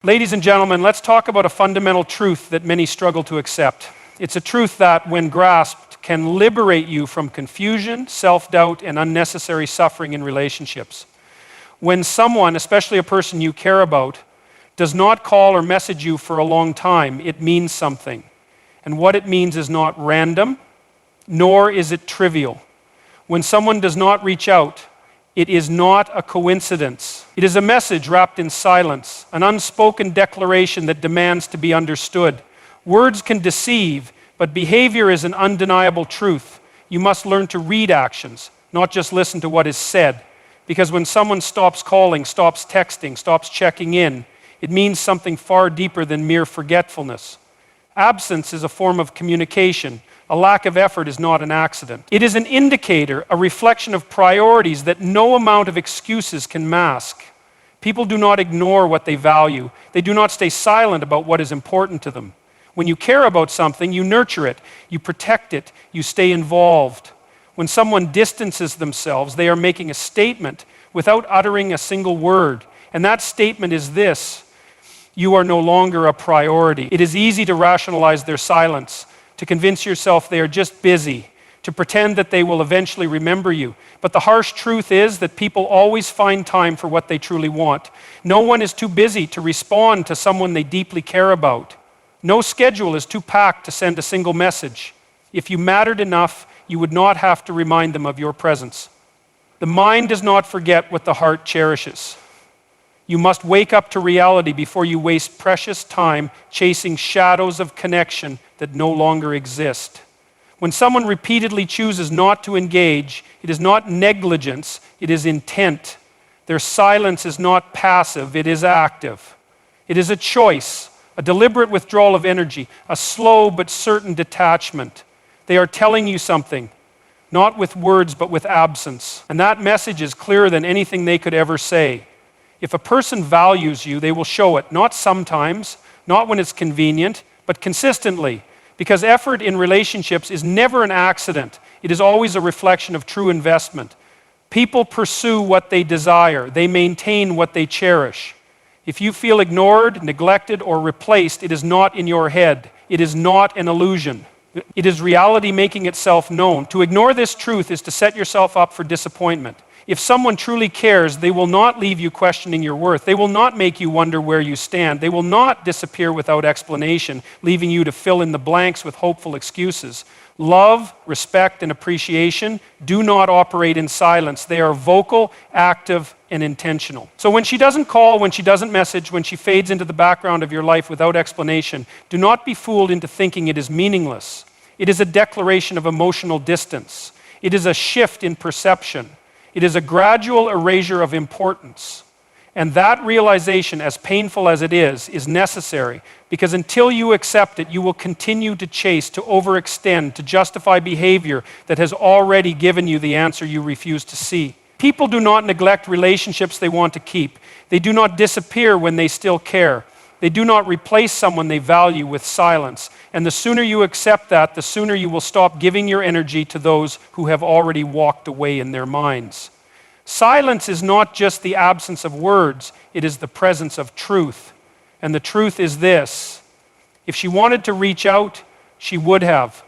Ladies and gentlemen, let's talk about a fundamental truth that many struggle to accept. It's a truth that, when grasped, can liberate you from confusion, self-doubt, and unnecessary suffering in relationships. When someone, especially a person you care about, does not call or message you for a long time, it means something. And what it means is not random, nor is it trivial. When someone does not reach out, it is not a coincidence. It is a message wrapped in silence, an unspoken declaration that demands to be understood. Words can deceive, but behavior is an undeniable truth. You must learn to read actions, not just listen to what is said. Because when someone stops calling, stops texting, stops checking in, it means something far deeper than mere forgetfulness. Absence is a form of communication. A lack of effort is not an accident. It is an indicator, a reflection of priorities that no amount of excuses can mask. People do not ignore what they value. They do not stay silent about what is important to them. When you care about something, you nurture it, you protect it, you stay involved. When someone distances themselves, they are making a statement without uttering a single word. And that statement is this: you are no longer a priority. It is easy to rationalize their silence, to convince yourself they are just busy, to pretend that they will eventually remember you. But the harsh truth is that people always find time for what they truly want. No one is too busy to respond to someone they deeply care about. No schedule is too packed to send a single message. If you mattered enough, you would not have to remind them of your presence. The mind does not forget what the heart cherishes. You must wake up to reality before you waste precious time chasing shadows of connection that no longer exist. When someone repeatedly chooses not to engage, it is not negligence, it is intent. Their silence is not passive, it is active. It is a choice, a deliberate withdrawal of energy, a slow but certain detachment. They are telling you something, not with words but with absence. And that message is clearer than anything they could ever say. If a person values you, they will show it, not sometimes, not when it's convenient, but consistently. Because effort in relationships is never an accident. It is always a reflection of true investment. People pursue what they desire. They maintain what they cherish. If you feel ignored, neglected, or replaced, it is not in your head. It is not an illusion. It is reality making itself known. To ignore this truth is to set yourself up for disappointment. If someone truly cares, they will not leave you questioning your worth. They will not make you wonder where you stand. They will not disappear without explanation, leaving you to fill in the blanks with hopeful excuses. Love, respect, and appreciation do not operate in silence. They are vocal, active, and intentional. So when she doesn't call, when she doesn't message, when she fades into the background of your life without explanation, do not be fooled into thinking it is meaningless. It is a declaration of emotional distance. It is a shift in perception. It is a gradual erasure of importance. And that realization, as painful as it is necessary, because until you accept it, you will continue to chase, to overextend, to justify behavior that has already given you the answer you refuse to see. People do not neglect relationships they want to keep. They do not disappear when they still care. They do not replace someone they value with silence. And the sooner you accept that, the sooner you will stop giving your energy to those who have already walked away in their minds. Silence is not just the absence of words, it is the presence of truth. And the truth is this: if she wanted to reach out, she would have.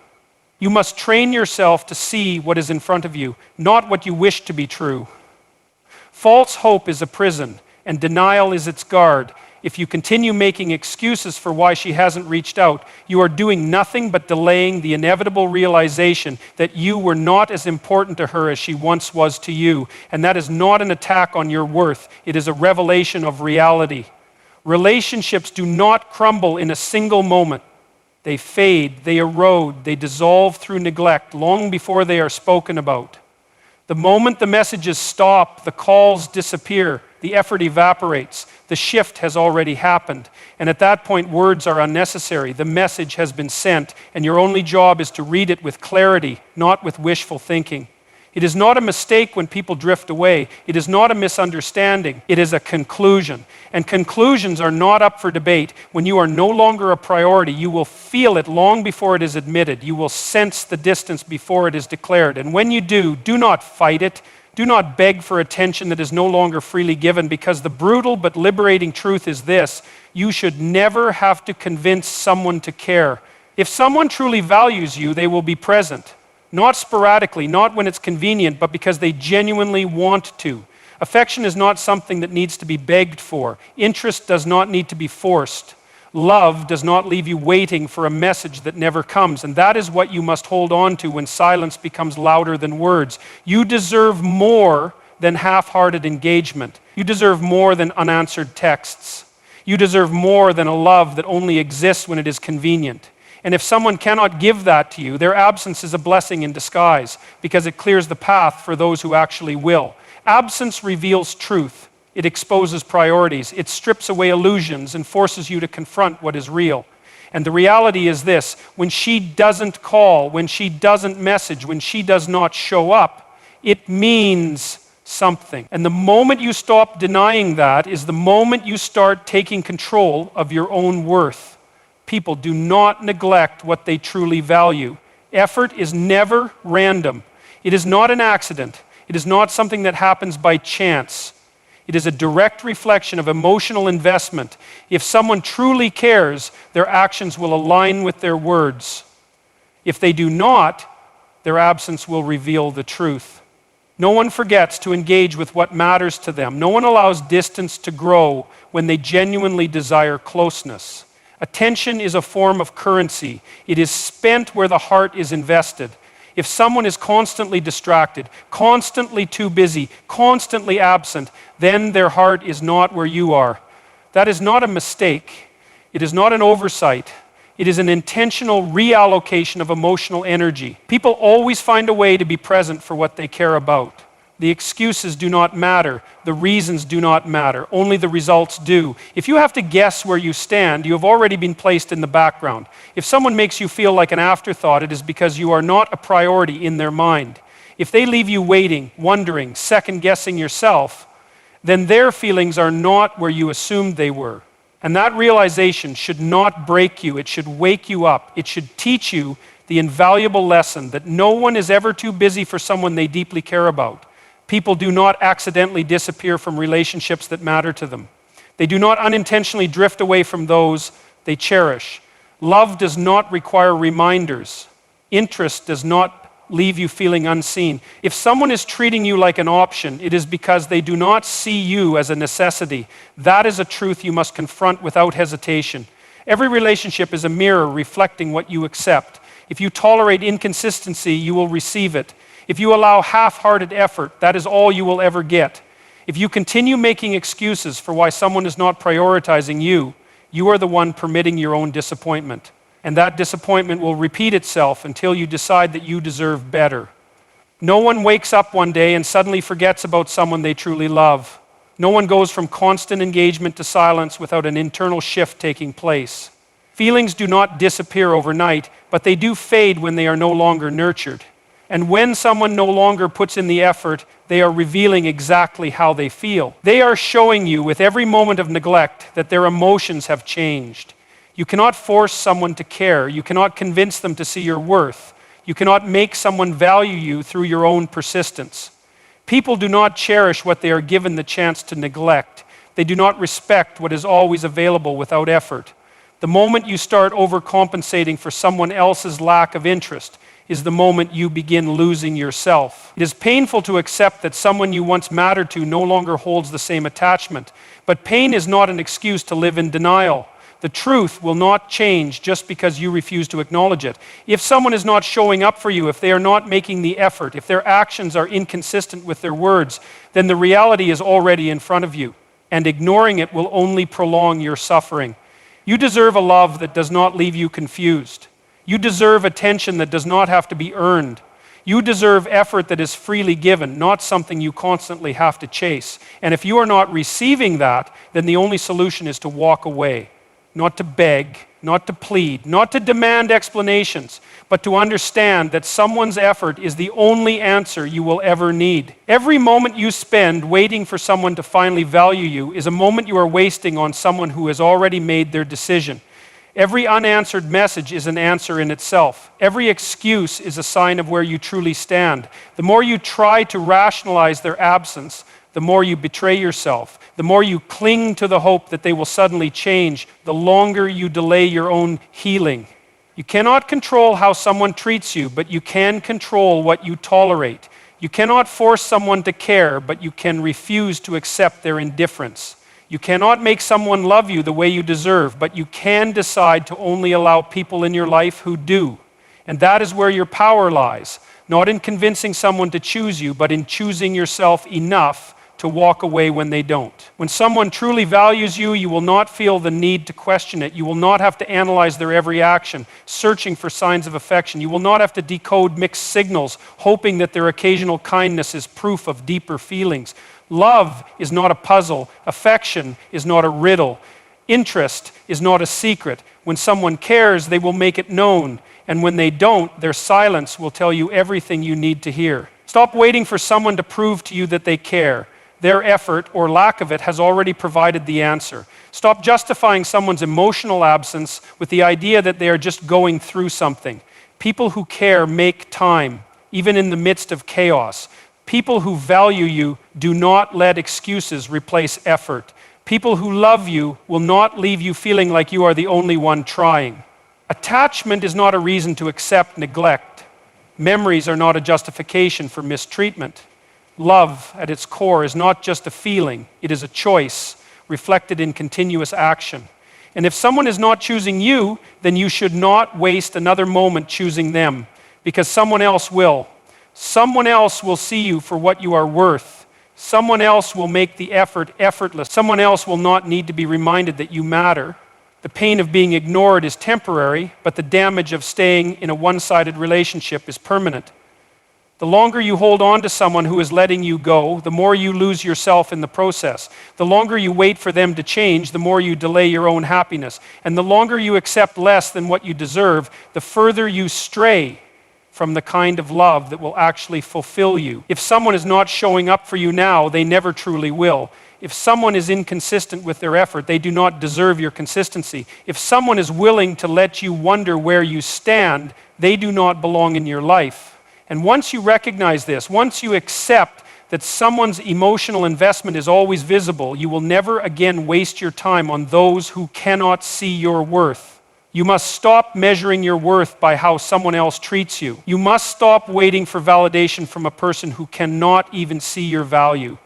You must train yourself to see what is in front of you, not what you wish to be true. False hope is a prison, and denial is its guard. If you continue making excuses for why she hasn't reached out, you are doing nothing but delaying the inevitable realization that you were not as important to her as she once was to you. And that is not an attack on your worth. It is a revelation of reality. Relationships do not crumble in a single moment. They fade, they erode, they dissolve through neglect long before they are spoken about. The moment the messages stop, the calls disappear, the effort evaporates, the shift has already happened. And at that point, words are unnecessary. The message has been sent, and your only job is to read it with clarity, not with wishful thinking. It is not a mistake when people drift away. It is not a misunderstanding. It is a conclusion. And conclusions are not up for debate. When you are no longer a priority, you will feel it long before it is admitted. You will sense the distance before it is declared. And when you do, do not fight it. Do not beg for attention that is no longer freely given, because the brutal but liberating truth is this: you should never have to convince someone to care. If someone truly values you, they will be present. Not sporadically, not when it's convenient, but because they genuinely want to. Affection is not something that needs to be begged for. Interest does not need to be forced. Love does not leave you waiting for a message that never comes. And that is what you must hold on to when silence becomes louder than words. You deserve more than half-hearted engagement. You deserve more than unanswered texts. You deserve more than a love that only exists when it is convenient. And if someone cannot give that to you, their absence is a blessing in disguise, because it clears the path for those who actually will. Absence reveals truth. It exposes priorities. It strips away illusions and forces you to confront what is real. And the reality is this: when she doesn't call, when she doesn't message, when she does not show up, it means something. And the moment you stop denying that is the moment you start taking control of your own worth. People do not neglect what they truly value. Effort is never random. It is not an accident. It is not something that happens by chance. It is a direct reflection of emotional investment. If someone truly cares, their actions will align with their words. If they do not, their absence will reveal the truth. No one forgets to engage with what matters to them. No one allows distance to grow when they genuinely desire closeness. Attention is a form of currency. It is spent where the heart is invested. If someone is constantly distracted, constantly too busy, constantly absent, then their heart is not where you are. That is not a mistake. It is not an oversight. It is an intentional reallocation of emotional energy. People always find a way to be present for what they care about. The excuses do not matter. The reasons do not matter. Only the results do. If you have to guess where you stand, you have already been placed in the background. If someone makes you feel like an afterthought, it is because you are not a priority in their mind. If they leave you waiting, wondering, second-guessing yourself, then their feelings are not where you assumed they were. And that realization should not break you. It should wake you up. It should teach you the invaluable lesson that no one is ever too busy for someone they deeply care about. People do not accidentally disappear from relationships that matter to them. They do not unintentionally drift away from those they cherish. Love does not require reminders. Interest does not leave you feeling unseen. If someone is treating you like an option, it is because they do not see you as a necessity. That is a truth you must confront without hesitation. Every relationship is a mirror reflecting what you accept. If you tolerate inconsistency, you will receive it. If you allow half-hearted effort, that is all you will ever get. If you continue making excuses for why someone is not prioritizing you, you are the one permitting your own disappointment. And that disappointment will repeat itself until you decide that you deserve better. No one wakes up one day and suddenly forgets about someone they truly love. No one goes from constant engagement to silence without an internal shift taking place. Feelings do not disappear overnight, but they do fade when they are no longer nurtured. And when someone no longer puts in the effort, they are revealing exactly how they feel. They are showing you with every moment of neglect that their emotions have changed. You cannot force someone to care. You cannot convince them to see your worth. You cannot make someone value you through your own persistence. People do not cherish what they are given the chance to neglect. They do not respect what is always available without effort. The moment you start overcompensating for someone else's lack of interest is the moment you begin losing yourself. It is painful to accept that someone you once mattered to no longer holds the same attachment, but pain is not an excuse to live in denial. The truth will not change just because you refuse to acknowledge it. If someone is not showing up for you, if they are not making the effort, if their actions are inconsistent with their words, then the reality is already in front of you, and ignoring it will only prolong your suffering. You deserve a love that does not leave you confused. You deserve attention that does not have to be earned. You deserve effort that is freely given, not something you constantly have to chase. And if you are not receiving that, then the only solution is to walk away. Not to beg, not to plead, not to demand explanations, but to understand that someone's effort is the only answer you will ever need. Every moment you spend waiting for someone to finally value you is a moment you are wasting on someone who has already made their decision. Every unanswered message is an answer in itself. Every excuse is a sign of where you truly stand. The more you try to rationalize their absence, the more you betray yourself. The more you cling to the hope that they will suddenly change, the longer you delay your own healing. You cannot control how someone treats you, but you can control what you tolerate. You cannot force someone to care, but you can refuse to accept their indifference. You cannot make someone love you the way you deserve, but you can decide to only allow people in your life who do. And that is where your power lies, not in convincing someone to choose you, but in choosing yourself enough to walk away when they don't. When someone truly values you, you will not feel the need to question it. You will not have to analyze their every action, searching for signs of affection. You will not have to decode mixed signals, hoping that their occasional kindness is proof of deeper feelings. Love is not a puzzle. Affection is not a riddle. Interest is not a secret. When someone cares, they will make it known. And when they don't, their silence will tell you everything you need to hear. Stop waiting for someone to prove to you that they care. Their effort, or lack of it, has already provided the answer. Stop justifying someone's emotional absence with the idea that they are just going through something. People who care make time, even in the midst of chaos. People who value you do not let excuses replace effort. People who love you will not leave you feeling like you are the only one trying. Attachment is not a reason to accept neglect. Memories are not a justification for mistreatment. Love, at its core, is not just a feeling. It is a choice reflected in continuous action. And if someone is not choosing you, then you should not waste another moment choosing them, because someone else will. Someone else will see you for what you are worth. Someone else will make the effort effortless. Someone else will not need to be reminded that you matter. The pain of being ignored is temporary, but the damage of staying in a one-sided relationship is permanent. The longer you hold on to someone who is letting you go, the more you lose yourself in the process. The longer you wait for them to change, the more you delay your own happiness. And the longer you accept less than what you deserve, the further you stray from the kind of love that will actually fulfill you. If someone is not showing up for you now, they never truly will. If someone is inconsistent with their effort, they do not deserve your consistency. If someone is willing to let you wonder where you stand, they do not belong in your life. And once you recognize this, once you accept that someone's emotional investment is always visible, you will never again waste your time on those who cannot see your worth. You must stop measuring your worth by how someone else treats you. You must stop waiting for validation from a person who cannot even see your value.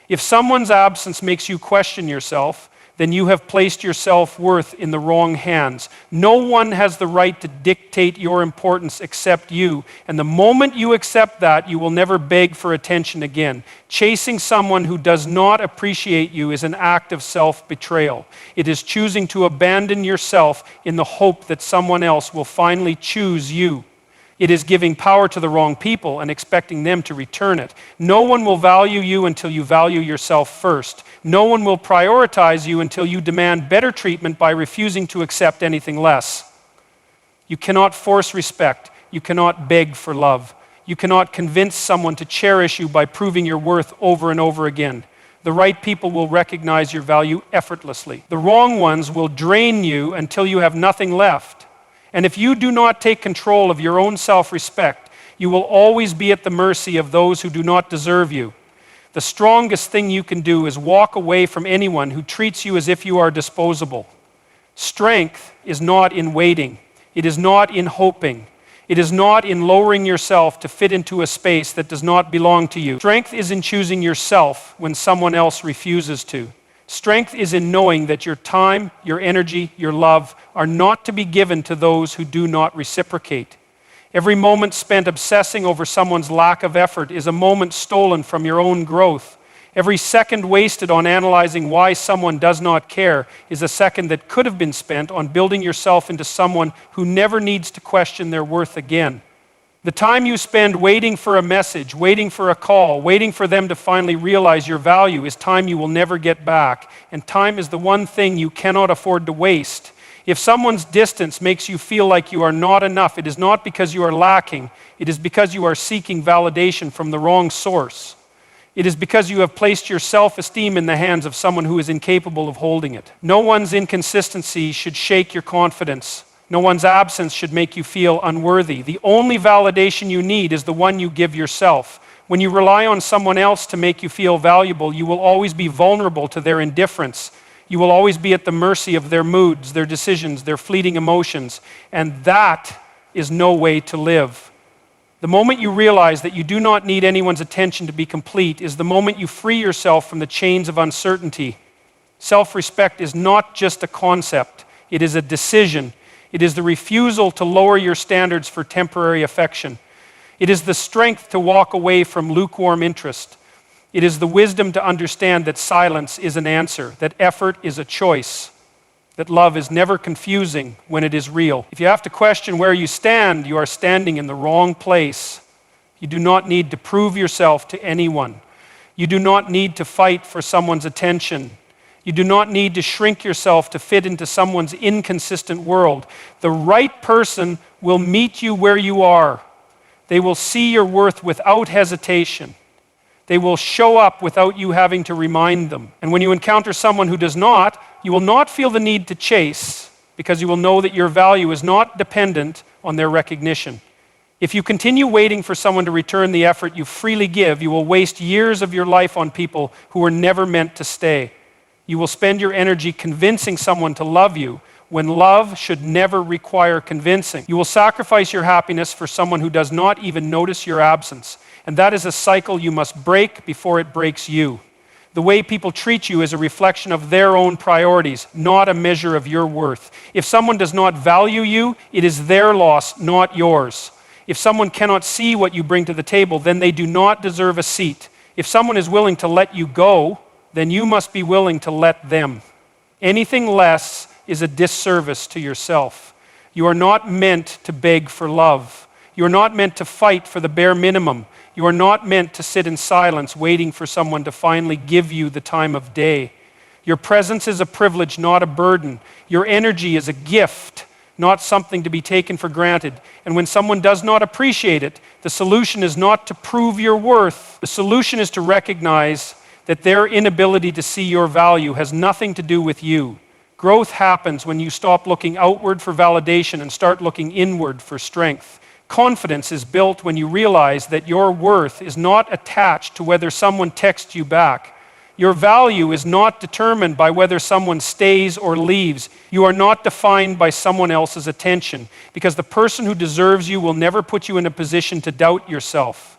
If someone's absence makes you question yourself, then you have placed your self-worth in the wrong hands. No one has the right to dictate your importance except you. And the moment you accept that, you will never beg for attention again. Chasing someone who does not appreciate you is an act of self-betrayal. It is choosing to abandon yourself in the hope that someone else will finally choose you. It is giving power to the wrong people and expecting them to return it. No one will value you until you value yourself first. No one will prioritize you until you demand better treatment by refusing to accept anything less. You cannot force respect. You cannot beg for love. You cannot convince someone to cherish you by proving your worth over and over again. The right people will recognize your value effortlessly. The wrong ones will drain you until you have nothing left. And if you do not take control of your own self-respect, you will always be at the mercy of those who do not deserve you. The strongest thing you can do is walk away from anyone who treats you as if you are disposable. Strength is not in waiting. It is not in hoping. It is not in lowering yourself to fit into a space that does not belong to you. Strength is in choosing yourself when someone else refuses to. Strength is in knowing that your time, your energy, your love are not to be given to those who do not reciprocate. Every moment spent obsessing over someone's lack of effort is a moment stolen from your own growth. Every second wasted on analyzing why someone does not care is a second that could have been spent on building yourself into someone who never needs to question their worth again. The time you spend waiting for a message, waiting for a call, waiting for them to finally realize your value is time you will never get back. And time is the one thing you cannot afford to waste. If someone's distance makes you feel like you are not enough, it is not because you are lacking. It is because you are seeking validation from the wrong source. It is because you have placed your self-esteem in the hands of someone who is incapable of holding it. No one's inconsistency should shake your confidence. No one's absence should make you feel unworthy. The only validation you need is the one you give yourself. When you rely on someone else to make you feel valuable, you will always be vulnerable to their indifference. You will always be at the mercy of their moods, their decisions, their fleeting emotions. And that is no way to live. The moment you realize that you do not need anyone's attention to be complete is the moment you free yourself from the chains of uncertainty. Self-respect is not just a concept, it is a decision. It is the refusal to lower your standards for temporary affection. It is the strength to walk away from lukewarm interest. It is the wisdom to understand that silence is an answer, that effort is a choice, that love is never confusing when it is real. If you have to question where you stand, you are standing in the wrong place. You do not need to prove yourself to anyone. You do not need to fight for someone's attention. You do not need to shrink yourself to fit into someone's inconsistent world. The right person will meet you where you are. They will see your worth without hesitation. They will show up without you having to remind them. And when you encounter someone who does not, you will not feel the need to chase, because you will know that your value is not dependent on their recognition. If you continue waiting for someone to return the effort you freely give, you will waste years of your life on people who were never meant to stay. You will spend your energy convincing someone to love you when love should never require convincing. You will sacrifice your happiness for someone who does not even notice your absence. And that is a cycle you must break before it breaks you. The way people treat you is a reflection of their own priorities, not a measure of your worth. If someone does not value you, it is their loss, not yours. If someone cannot see what you bring to the table, then they do not deserve a seat. If someone is willing to let you go, then you must be willing to let them. Anything less is a disservice to yourself. You are not meant to beg for love. You are not meant to fight for the bare minimum. You are not meant to sit in silence waiting for someone to finally give you the time of day. Your presence is a privilege, not a burden. Your energy is a gift, not something to be taken for granted. And when someone does not appreciate it, the solution is not to prove your worth. The solution is to recognize that their inability to see your value has nothing to do with you. Growth happens when you stop looking outward for validation and start looking inward for strength. Confidence is built when you realize that your worth is not attached to whether someone texts you back. Your value is not determined by whether someone stays or leaves. You are not defined by someone else's attention, because the person who deserves you will never put you in a position to doubt yourself.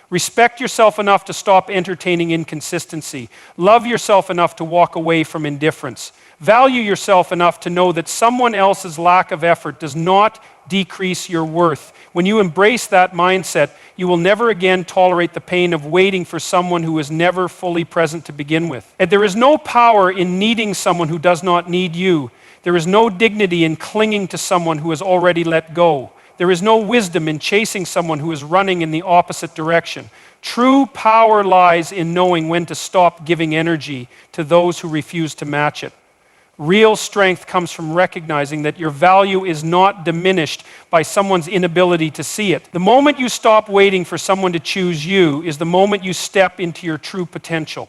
Respect yourself enough to stop entertaining inconsistency. Love yourself enough to walk away from indifference. Value yourself enough to know that someone else's lack of effort does not decrease your worth. When you embrace that mindset, you will never again tolerate the pain of waiting for someone who is never fully present to begin with. And there is no power in needing someone who does not need you. There is no dignity in clinging to someone who has already let go. There is no wisdom in chasing someone who is running in the opposite direction. True power lies in knowing when to stop giving energy to those who refuse to match it. Real strength comes from recognizing that your value is not diminished by someone's inability to see it. The moment you stop waiting for someone to choose you is the moment you step into your true potential.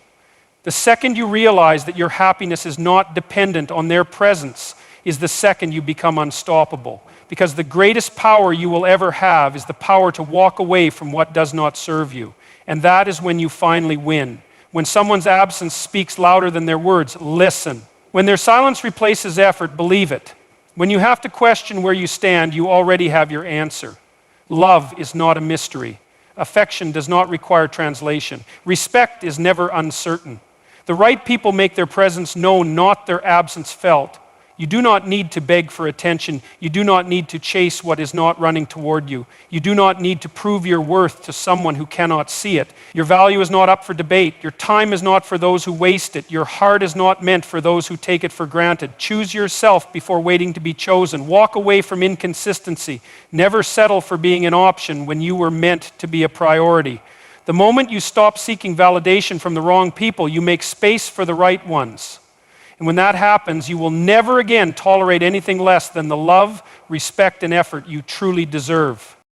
The second you realize that your happiness is not dependent on their presence is the second you become unstoppable. Because the greatest power you will ever have is the power to walk away from what does not serve you. And that is when you finally win. When someone's absence speaks louder than their words, listen. When their silence replaces effort, believe it. When you have to question where you stand, you already have your answer. Love is not a mystery. Affection does not require translation. Respect is never uncertain. The right people make their presence known, not their absence felt. You do not need to beg for attention. You do not need to chase what is not running toward you. You do not need to prove your worth to someone who cannot see it. Your value is not up for debate. Your time is not for those who waste it. Your heart is not meant for those who take it for granted. Choose yourself before waiting to be chosen. Walk away from inconsistency. Never settle for being an option when you were meant to be a priority. The moment you stop seeking validation from the wrong people, you make space for the right ones. And when that happens, you will never again tolerate anything less than the love, respect, and effort you truly deserve.